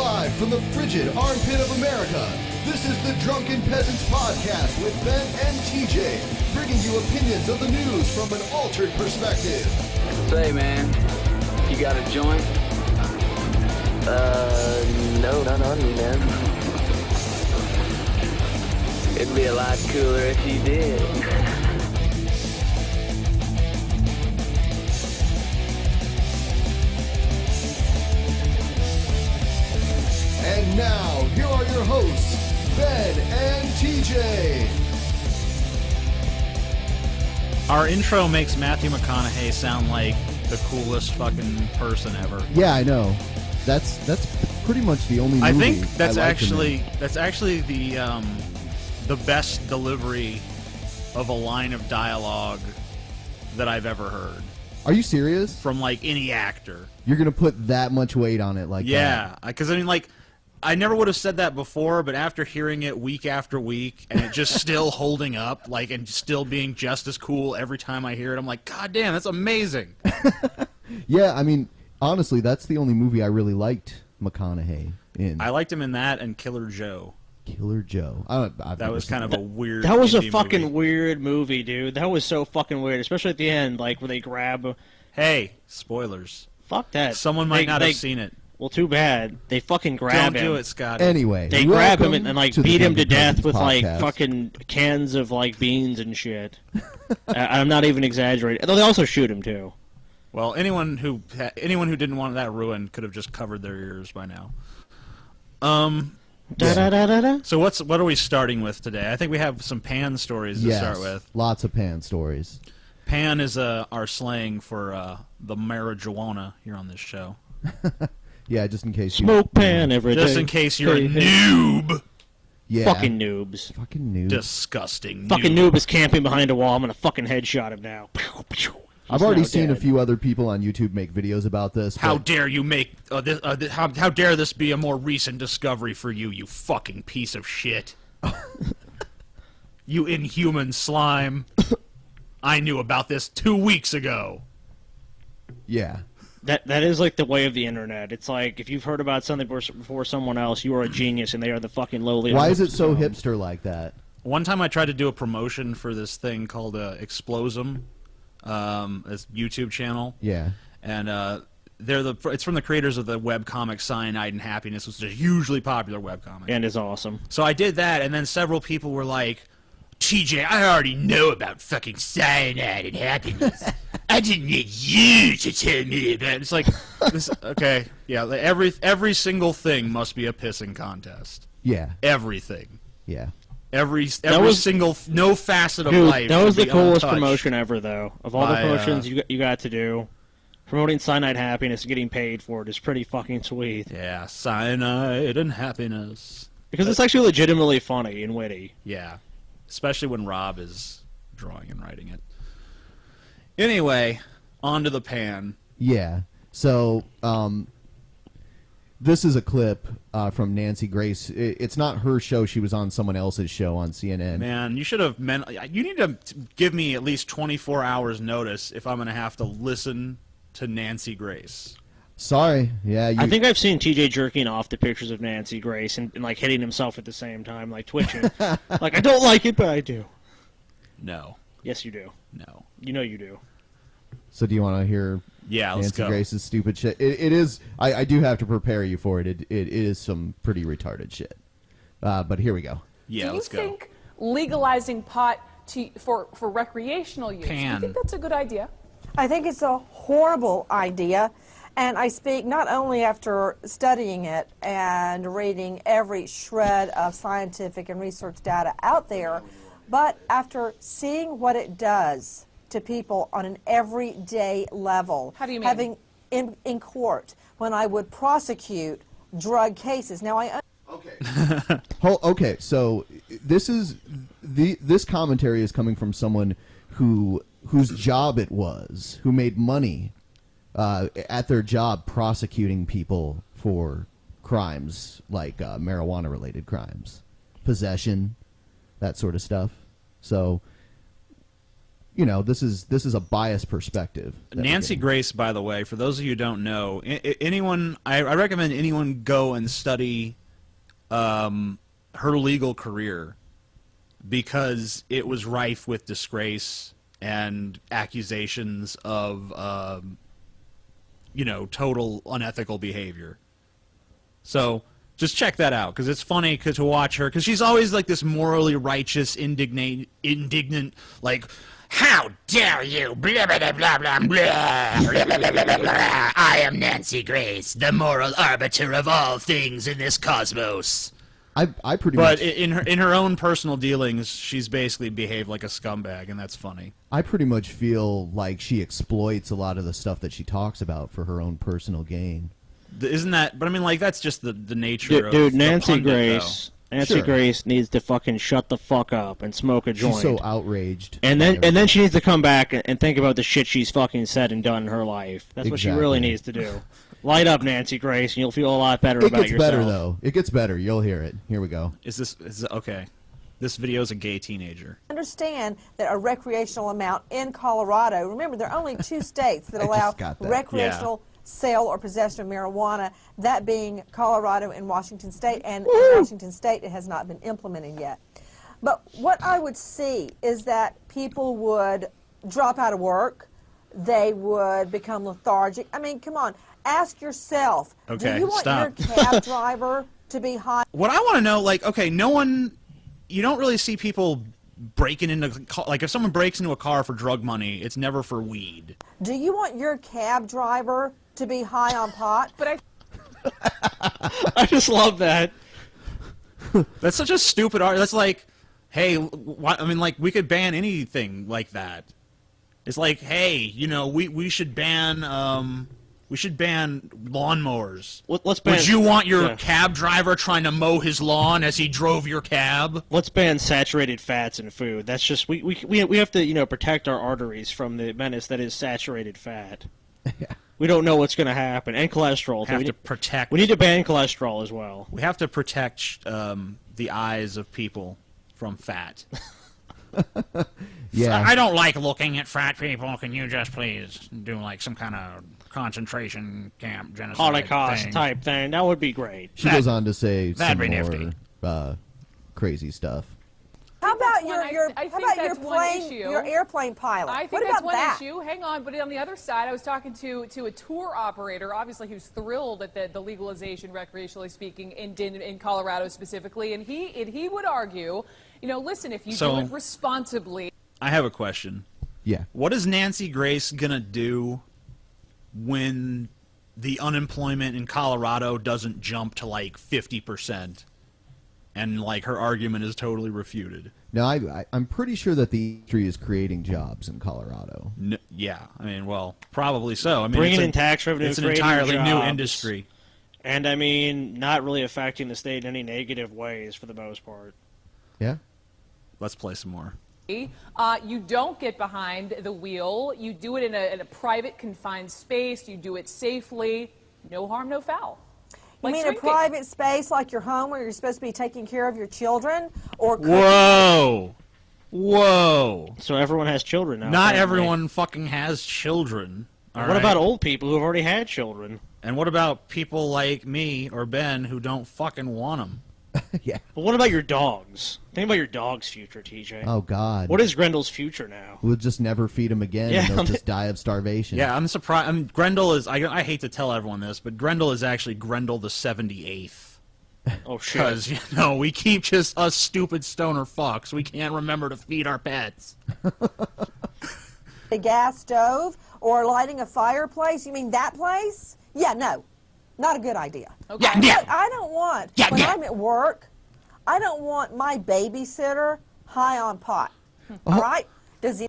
Live from the frigid armpit of America, this is the Drunken Peasants Podcast with Ben and TJ, bringing you opinions of the news from an altered perspective. Say, man, you got a joint? No, not on me, man. It'd be a lot cooler if you did. And now, here are your hosts, Ben and TJ. Our intro makes Matthew McConaughey sound like the coolest fucking person ever. Yeah, I know. That's pretty much the only movie I think that's I like him in. actually the best delivery of a line of dialogue that I've ever heard Are you serious? from like any actor. You're gonna put that much weight on it, like Yeah, because I mean, like, I never would have said that before, but after hearing it week after week and it just still holding up, like, and still being just as cool every time I hear it, I'm like, God damn, that's amazing. that? Yeah, I mean, honestly, that's the only movie I really liked McConaughey in. I liked him in that and Killer Joe. Killer Joe. That was kind of a weird. That was a indie fucking movie. weird movie, dude. That was so fucking weird, especially at the end, like where they grab. Hey, spoilers. Fuck that. Someone might not have seen it. Well, too bad. They fucking grab Don't him. do it, Scotty. Anyway, They grab him welcome and like to the beat him to Drunken death Peasants with like Podcast. fucking cans of like beans and shit. I'm not even exaggerating. Though they also shoot him too. Well, anyone who didn't want that ruined could have just covered their ears by now. Da-da-da-da-da. So what are we starting with today? I think we have some pan stories to Yes, start with. lots of pan stories. Pan is our slang for the marijuana here on this show. Yeah, just in case you Smoke pan every day. Just in case you're Hey, a hey. noob. Yeah, Fucking noobs. fucking new. Disgusting Fucking noob. noob is camping behind a wall. I'm gonna fucking headshot him now. I've He's already now seen a dead. few other people on YouTube make videos about this. How but dare you make how dare this be a more recent discovery for you, you fucking piece of shit. You inhuman slime. I knew about this 2 weeks ago. yeah, That is like the way of the internet. It's like if you've heard about something before someone else, you are a genius, and they are the fucking lowly. why is it so hipster like that? One time I tried to do a promotion for this thing called Explosum, this YouTube channel. Yeah, And it's from the creators of the webcomic Cyanide and Happiness, which is a hugely popular webcomic. And is awesome. So I did that, and then several people were like, TJ, I already know about fucking cyanide and happiness. I didn't need you to tell me about it. It's like, okay, yeah, like every single thing must be a pissing contest. yeah, Everything. yeah. Every was- single, no facet of Dude, life. that was should the be coolest untouched. promotion ever, though. Of all the By, promotions you got to do, promoting Cyanide Happiness and getting paid for it is pretty fucking sweet. Yeah, cyanide and happiness. Because it's actually legitimately funny and witty. Yeah, especially when Rob is drawing and writing it. Anyway, on to the pan. Yeah. So, this is a clip from Nancy Grace. It's not her show. She was on someone else's show on CNN. Man, you should have you need to give me at least 24 hours notice if I'm going to have to listen to Nancy Grace. Sorry. Yeah. I think I've seen TJ jerking off to pictures of Nancy Grace and like hitting himself at the same time, like twitching. Like, I don't like it, but I do. No. Yes, you do. No. You know you do. So, do you want to hear Yeah, let's Nancy go. Grace's stupid shit? It is. I do have to prepare you for it. It is some pretty retarded shit. But here we go. Yeah, Do let's you go. think legalizing pot for recreational use, do you Pan. think that's a good idea? I think it's a horrible idea, and I speak not only after studying it and reading every shred of scientific and research data out there, but after seeing what it does to people on an everyday level. How do you mean? Having in court when I would prosecute drug cases. Now Okay, so this commentary is coming from someone whose job it was, who made money at their job prosecuting people for crimes like marijuana-related crimes, possession, that sort of stuff. So you know, this is a biased perspective. that we're Nancy getting. Grace, by the way, for those of you who don't know, anyone, I recommend anyone go and study her legal career, because it was rife with disgrace and accusations of, you know, total unethical behavior. So just check that out, because it's funny to watch her, because she's always like this morally righteous, indignant, like, how dare you, blah, blah, blah, blah, blah, blah, blah, blah, blah, blah. I am Nancy Grace, the moral arbiter of all things in this cosmos. I pretty But much in her own personal dealings, she's basically behaved like a scumbag, and that's funny. I pretty much feel like she exploits a lot of the stuff that she talks about for her own personal gain. Isn't that? But I mean, like, that's just the nature of Dude, the Nancy pundit, Grace. Nancy Sure. Grace needs to fucking shut the fuck up and smoke a joint. She's so outraged. and by then everything. she needs to come back and think about the shit she's fucking said and done in her life. That's what she really Exactly. needs to do. Light up, Nancy Grace, and you'll feel a lot better It about gets yourself. better though. It gets better. You'll hear it. Here we go. Is okay? This video is a gay teenager. Understand that a recreational amount in Colorado, remember there are only 2 states that I allow just got that. recreational sale or possession of marijuana, that being Colorado and Washington State, and in Washington State it has not been implemented yet. But what I would see is that people would drop out of work, they would become lethargic. I mean, come on, ask yourself, Okay, do you want stop. your cab driver to be high? What I want to know, like, okay, you don't really see people breaking into, like, if someone breaks into a car for drug money, it's never for weed. Do you want your cab driver to be high on pot? But I just love that. That's such a stupid argument. That's like, hey, I mean, like, we could ban anything like that. It's like, hey, you know, we should ban lawnmowers. Let's ban. Would you want your yeah. cab driver trying to mow his lawn as he drove your cab? Let's ban saturated fats in food. That's just we have to, you know, protect our arteries from the menace that is saturated fat. We don't know what's going to happen, and cholesterol. Have we to protect. We need to ban cholesterol as well. We have to protect the eyes of people from fat. Yeah. I don't like looking at fat people. Can you just please do like some kind of concentration camp genocide Holocaust thing? type thing. That would be great. She goes on to say some that'd be more nifty. crazy stuff. How about that's one- your I how think about your that's one plane, issue. your airplane pilot? I think what that's about one that? issue. Hang on, but on the other side, I was talking to a tour operator, obviously, who's thrilled at the legalization, recreationally speaking, in Colorado specifically, and he would argue, you know, listen, if you do it responsibly. I have a question. Yeah. What is Nancy Grace gonna do when the unemployment in Colorado doesn't jump to like 50%, and like her argument is totally refuted? Now, I'm pretty sure that the industry is creating jobs in Colorado. Yeah, I mean, well, probably so. I mean, Bringing it's in tax revenue, It's an creating entirely new jobs. industry. And I mean, not really affecting the state in any negative ways for the most part. Yeah. Let's play some more. You don't get behind the wheel. You do it in a private, confined space. You do it safely. No harm, no foul. You mean drinking. a private space like your home where you're supposed to be taking care of your children, or cooking? Whoa. So everyone has children now. Not apparently. everyone fucking has children. all What right? about old people who've already had children? And what about people like me or Ben who don't fucking want them? Yeah. But what about your dogs? Think about your dog's future, TJ. Oh God. What is Grendel's future now? We'll just never feed them again. Yeah, And they'll just die of starvation. Yeah, I'm surprised. I mean, Grendel is. I hate to tell everyone this, but Grendel is actually Grendel the 78th. Oh shit! Because, you know, we keep just us stupid stoner fucks. We can't remember to feed our pets. a gas stove or lighting a fireplace? You mean that place? Yeah, no, not a good idea. Okay. Look, I don't want, when yeah. I'm at work, I don't want my babysitter high on pot. All right? Does he?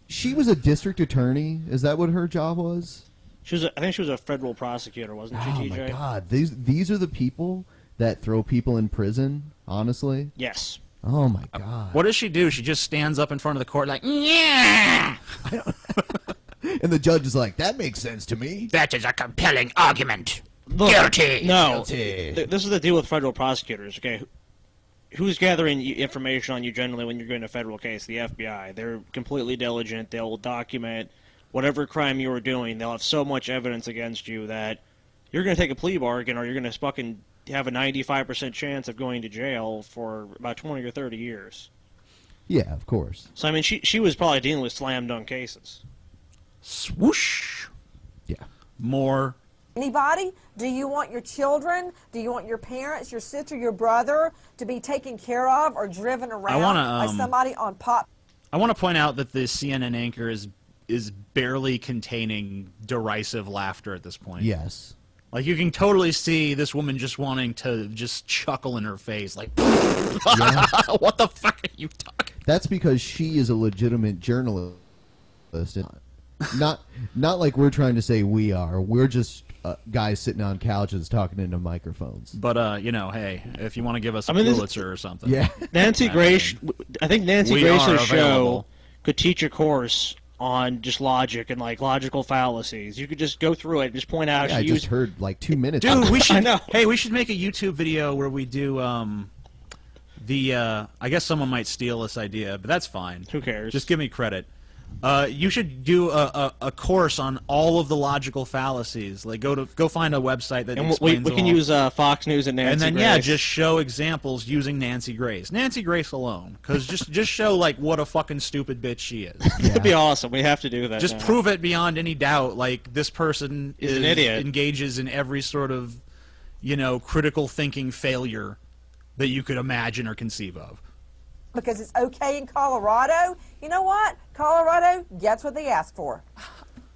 She was a district attorney. Is that what her job was? I think she was a federal prosecutor, wasn't she, Oh TJ? my God. These are the people that throw people in prison. Honestly. Yes. Oh my God. What does she do? She just stands up in front of the court like, yeah! And the judge is like, that makes sense to me. That is a compelling argument. Look, Guilty. No. Guilty. This is the deal with federal prosecutors, okay? who's gathering information on you generally when you're doing a federal case? The FBI. They're completely diligent. They'll document whatever crime you were doing. They'll have so much evidence against you that you're going to take a plea bargain, or you're going to fucking have a 95% chance of going to jail for about 20 or 30 years. Yeah, of course. So, I mean, she was probably dealing with slam dunk cases. Swoosh. Yeah. More. Anybody? Do you want your children? Do you want your parents, your sister, your brother to be taken care of or driven around by somebody on pot? I want to point out that the CNN anchor is barely containing derisive laughter at this point. Yes. Like, you can totally see this woman just wanting to just chuckle in her face, like, what the fuck are you talking? That's because she is a legitimate journalist. Not like we're trying to say we are. We're just guys sitting on couches talking into microphones. But, you know, hey, if you want to give us a Pulitzer or something. Yeah. Nancy Grace, I think Nancy Grace's show available. could teach a course on just logic and, like, logical fallacies. You could just go through it and just point out. Yeah, I just heard like 2 minutes. Dude, we should. I know. Hey, we should make a YouTube video where we do I guess someone might steal this idea, but that's fine. Who cares? Just give me credit. You should do a course on all of the logical fallacies. Like, go find a website that and explains we can all. use Fox News and Nancy And then Grace. just show examples using Nancy Grace. Nancy Grace alone, because just show like what a fucking stupid bitch she is. That'd be awesome. We have to do that. Just now. prove it beyond any doubt. Like, this person Is an idiot. engages in every sort of, you know, critical thinking failure that you could imagine or conceive of. Because it's okay in Colorado. You know what? Colorado gets what they ask for.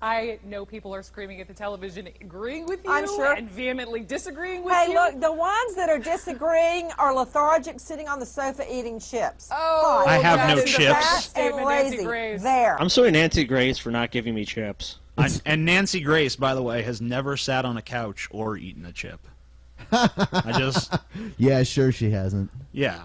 I know people are screaming at the television, agreeing with you, I'm sure. and vehemently disagreeing with Hey, you. look, the ones that are disagreeing are lethargic, sitting on the sofa eating chips. Oh, I have no that is a chips. bad Fat and statement, Nancy lazy. Grace. There. I'm sorry, Nancy Grace, for not giving me chips. And Nancy Grace, by the way, has never sat on a couch or eaten a chip. I just, Yeah, sure she hasn't. yeah.